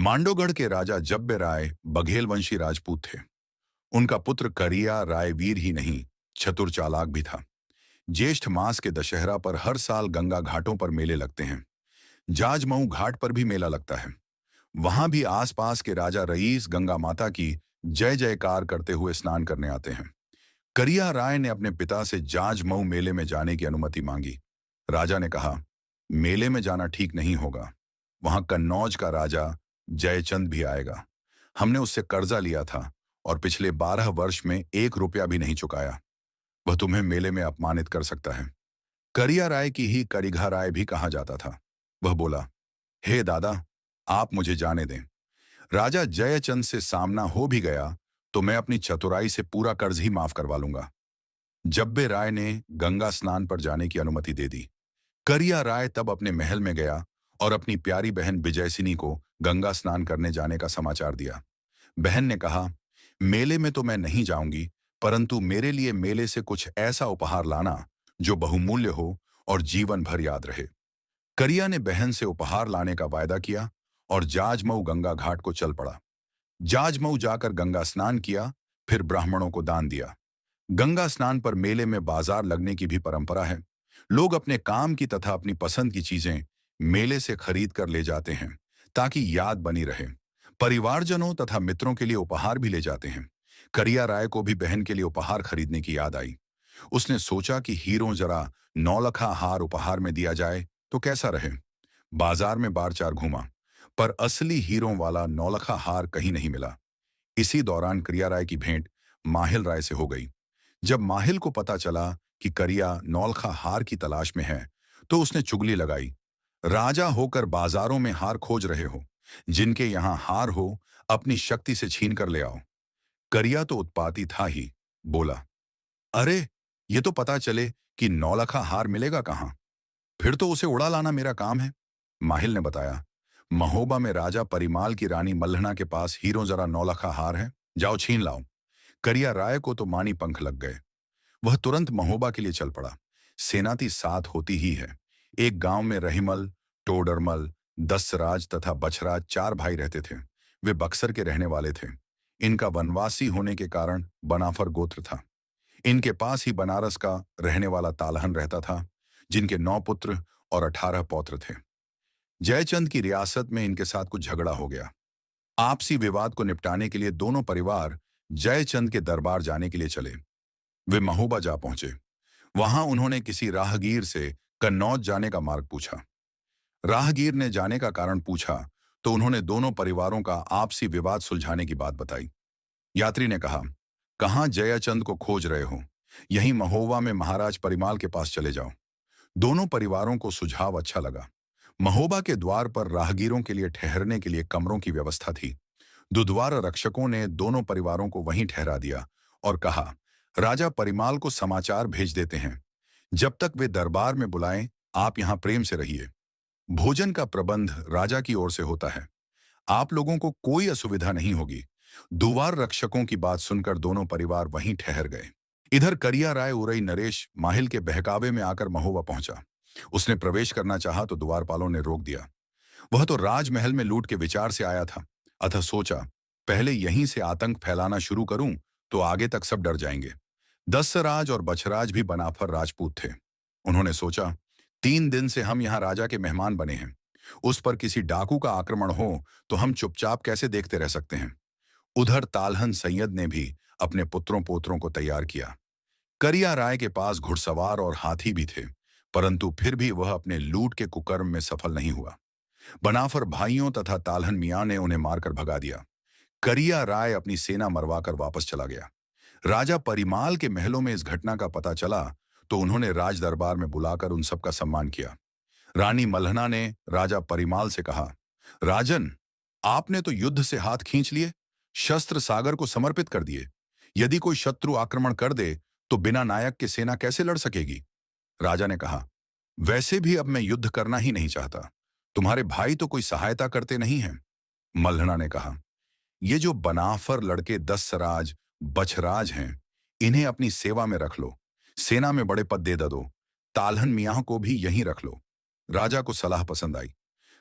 मांडोगढ़ के राजा जब्बे राय बघेल वंशी राजपूत थे। उनका पुत्र करिया राय वीर ही नहीं, चतुर चालाक भी था। ज्येष्ठ मास के दशहरा पर हर साल गंगा घाटों पर मेले लगते हैं। जाजमऊ घाट पर भी मेला लगता है। वहां भी आसपास के राजा रईस गंगा माता की जय जयकार करते हुए स्नान करने आते हैं। करिया राय ने अपने पिता से जाजमऊ मेले में जाने की अनुमति मांगी। राजा ने कहा, मेले में जाना ठीक नहीं होगा। वहां कन्नौज का राजा जयचंद भी आएगा। हमने उससे कर्जा लिया था और पिछले 12 वर्ष में 1 रुपया भी नहीं चुकाया। वह तुम्हें मेले में अपमानित कर सकता है। करिया राय की ही करिघा राय भी कहा जाता था। वह बोला, हे दादा, आप मुझे जाने दें। राजा जयचंद से सामना हो भी गया तो मैं अपनी चतुराई से पूरा कर्ज ही माफ करवा लूंगा। जब्बे राय ने गंगा स्नान पर जाने की अनुमति दे दी। करिया राय तब अपने महल में गया और अपनी प्यारी बहन विजयसिनी को गंगा स्नान करने जाने का समाचार दिया। बहन ने कहा, मेले में तो मैं नहीं जाऊंगी, परंतु मेरे लिए मेले से कुछ ऐसा उपहार लाना जो बहुमूल्य हो और जीवन भर याद रहे। करिया ने बहन से उपहार लाने का वायदा किया और जाजमऊ गंगा घाट को चल पड़ा। जाजमऊ जाकर गंगा स्नान किया, फिर ब्राह्मणों को दान दिया। गंगा स्नान पर मेले में बाजार लगने की भी परंपरा है। लोग अपने काम की तथा अपनी पसंद की चीजें मेले से खरीद कर ले जाते हैं ताकि याद बनी रहे। परिवारजनों तथा मित्रों के लिए उपहार भी ले जाते हैं। करिया राय को भी बहन के लिए उपहार खरीदने की याद आई। उसने सोचा कि हीरों जरा नौलखा हार उपहार में दिया जाए तो कैसा रहे। बाजार में बार चार घूमा, पर असली हीरों वाला नौलखा हार कहीं नहीं मिला। इसी दौरान करिया राय की भेंट माहिल राय से हो गई। जब माहिल को पता चला कि करिया नौलखा हार की तलाश में है, तो उसने चुगली लगाई, राजा होकर बाजारों में हार खोज रहे हो, जिनके यहां हार हो अपनी शक्ति से छीन कर ले आओ। करिया तो उत्पाती था ही, बोला, अरे, ये तो पता चले कि नौलखा हार मिलेगा कहां, फिर तो उसे उड़ा लाना मेरा काम है। माहिल ने बताया, महोबा में राजा परिमाल की रानी मल्हना के पास हीरो जरा नौलखा हार है, जाओ छीन लाओ। करिया राय को तो मानी पंख लग गए। वह तुरंत महोबा के लिए चल पड़ा। सेनाती साथ होती ही है। एक गांव में रहीमल, टोडरमल, दसराज तथा बछराज 4 भाई रहते थे। वे बक्सर के रहने वाले थे। इनका वनवासी होने के कारण बनाफर गोत्र था। इनके पास ही बनारस का रहने वाला तालहन रहता था, जिनके 9 पुत्र और 18 पौत्र थे। जयचंद की रियासत में इनके साथ कुछ झगड़ा हो गया। आपसी विवाद को निपटाने के लिए दोनों परिवार जयचंद के दरबार जाने के लिए चले। वे महोबा जा पहुंचे। वहां उन्होंने किसी राहगीर से कन्नौज जाने का मार्ग पूछा। राहगीर ने जाने का कारण पूछा तो उन्होंने दोनों परिवारों का आपसी विवाद सुलझाने की बात बताई। यात्री ने कहा, कहां जयाचंद को खोज रहे हो? यहीं महोबा में महाराज परिमाल के पास चले जाओ। दोनों परिवारों को सुझाव अच्छा लगा। महोबा के द्वार पर राहगीरों के लिए ठहरने के लिए कमरों की व्यवस्था थी। दुद्वार रक्षकों ने दोनों परिवारों को वहीं ठहरा दिया और कहा, राजा परिमाल को समाचार भेज देते हैं। जब तक वे दरबार में बुलाएं, आप यहां प्रेम से रहिए। भोजन का प्रबंध राजा की ओर से होता है। आप लोगों को कोई असुविधा नहीं होगी। दुवार रक्षकों की बात सुनकर दोनों परिवार वहीं ठहर गए। इधर करिया राय उरई नरेश माहिल के बहकावे में आकर महोबा पहुंचा। उसने प्रवेश करना चाहा तो द्वारपालों ने रोक दिया। वह तो राजमहल में लूट के विचार से आया था, अतः सोचा, पहले यहीं से आतंक फैलाना शुरू करूं तो आगे तक सब डर जाएंगे। दसराज और बछराज भी बनाफर राजपूत थे। उन्होंने सोचा, 3 दिन से हम यहाँ राजा के मेहमान बने हैं। उस पर किसी डाकू का आक्रमण हो तो हम चुपचाप कैसे देखते रह सकते हैं। उधर तालहन सैयद ने भी अपने पुत्रों पोत्रों को तैयार किया। करिया राय के पास घुड़सवार और हाथी भी थे, परंतु फिर भी वह अपने लूट के कुकर्म में सफल नहीं हुआ। बनाफर भाइयों तथा तालहन मियां ने उन्हें मारकर भगा दिया। करिया राय अपनी सेना मरवाकर वापस चला गया। राजा परिमाल के महलों में इस घटना का पता चला तो उन्होंने राज दरबार में बुलाकर उन सबका सम्मान किया। रानी मल्हना ने राजा परिमाल से कहा, राजन, आपने तो युद्ध से हाथ खींच लिए, शस्त्र सागर को समर्पित कर दिए। यदि कोई शत्रु आक्रमण कर दे तो बिना नायक के सेना कैसे लड़ सकेगी? राजा ने कहा, वैसे भी अब मैं युद्ध करना ही नहीं चाहता। तुम्हारे भाई तो कोई सहायता करते नहीं हैं। मल्हना ने कहा, ये जो बनाफर लड़के दसराज बछराज हैं, इन्हें अपनी सेवा में रख लो। सेना में बड़े पद दे दो। तालहन मियां को भी यहीं रख लो। राजा को सलाह पसंद आई।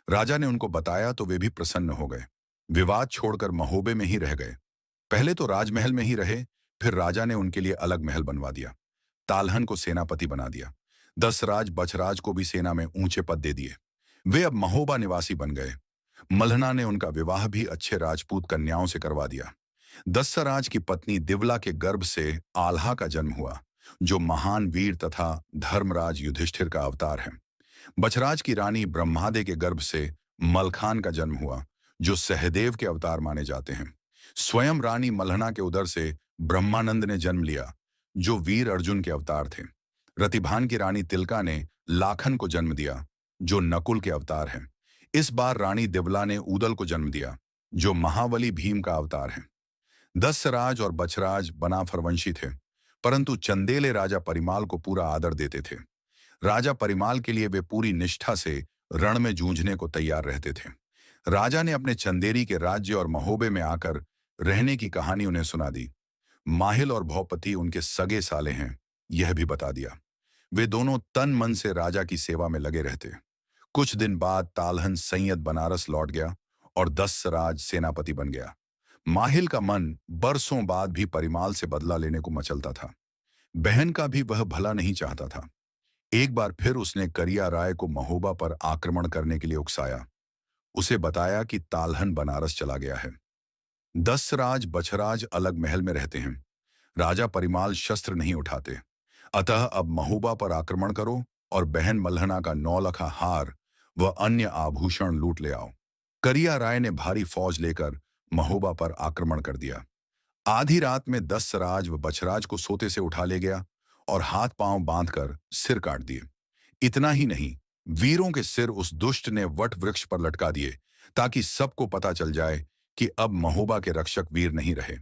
राजा ने उनको बताया तो वे भी प्रसन्न हो गए। विवाद छोड़कर महोबे में ही रह गए। पहले तो राजमहल में ही रहे, फिर राजा ने उनके लिए अलग महल बनवा दिया। तालहन को सेनापति बना दिया। दसराज बछराज को भी सेना में ऊंचे पद दे दिए। वे अब महोबा निवासी बन गए। मल्हना ने उनका विवाह भी अच्छे राजपूत कन्याओं से करवा दिया। दस्सराज की पत्नी दिवला के गर्भ से आल्हा का जन्म हुआ, जो महान वीर तथा धर्मराज युधिष्ठिर का अवतार है। बछराज की रानी ब्रह्मादे के गर्भ से मलखान का जन्म हुआ, जो सहदेव के अवतार माने जाते हैं। स्वयं रानी मल्हना के उदर से ब्रह्मानंद ने जन्म लिया, जो वीर अर्जुन के अवतार थे। रतिभान की रानी तिलका ने लाखन को जन्म दिया, जो नकुल के अवतार हैं। इस बार रानी दिवला ने ऊदल को जन्म दिया, जो महाबली भीम का अवतार है। दसराज और बछराज बनाफरवंशी थे, परंतु चंदेले राजा परिमाल को पूरा आदर देते थे। राजा परिमाल के लिए वे पूरी निष्ठा से रण में जूझने को तैयार रहते थे। राजा ने अपने चंदेरी के राज्य और महोबे में आकर रहने की कहानी उन्हें सुना दी। माहिल और भौपति उनके सगे साले हैं, यह भी बता दिया। वे दोनों तन मन से राजा की सेवा में लगे रहते। कुछ दिन बाद तालहन सैयद बनारस लौट गया और दसराज सेनापति बन गया। माहिल का मन बरसों बाद भी परिमाल से बदला लेने को मचलता था। बहन का भी वह भला नहीं चाहता था। एक बार फिर उसने करिया राय को महोबा पर आक्रमण करने के लिए उकसाया। उसे बताया कि तालहन बनारस चला गया है। दसराज बछराज अलग महल में रहते हैं। राजा परिमाल शस्त्र नहीं उठाते। अतः अब महोबा पर आक्रमण करो और बहन मल्हना का 9 लखा हार व अन्य आभूषण लूट ले आओ। करिया राय ने भारी फौज लेकर महोबा पर आक्रमण कर दिया। आधी रात में दसराज व बछराज को सोते से उठा ले गया और हाथ पांव बांधकर सिर काट दिए। इतना ही नहीं, वीरों के सिर उस दुष्ट ने वट वृक्ष पर लटका दिए, ताकि सबको पता चल जाए कि अब महोबा के रक्षक वीर नहीं रहे।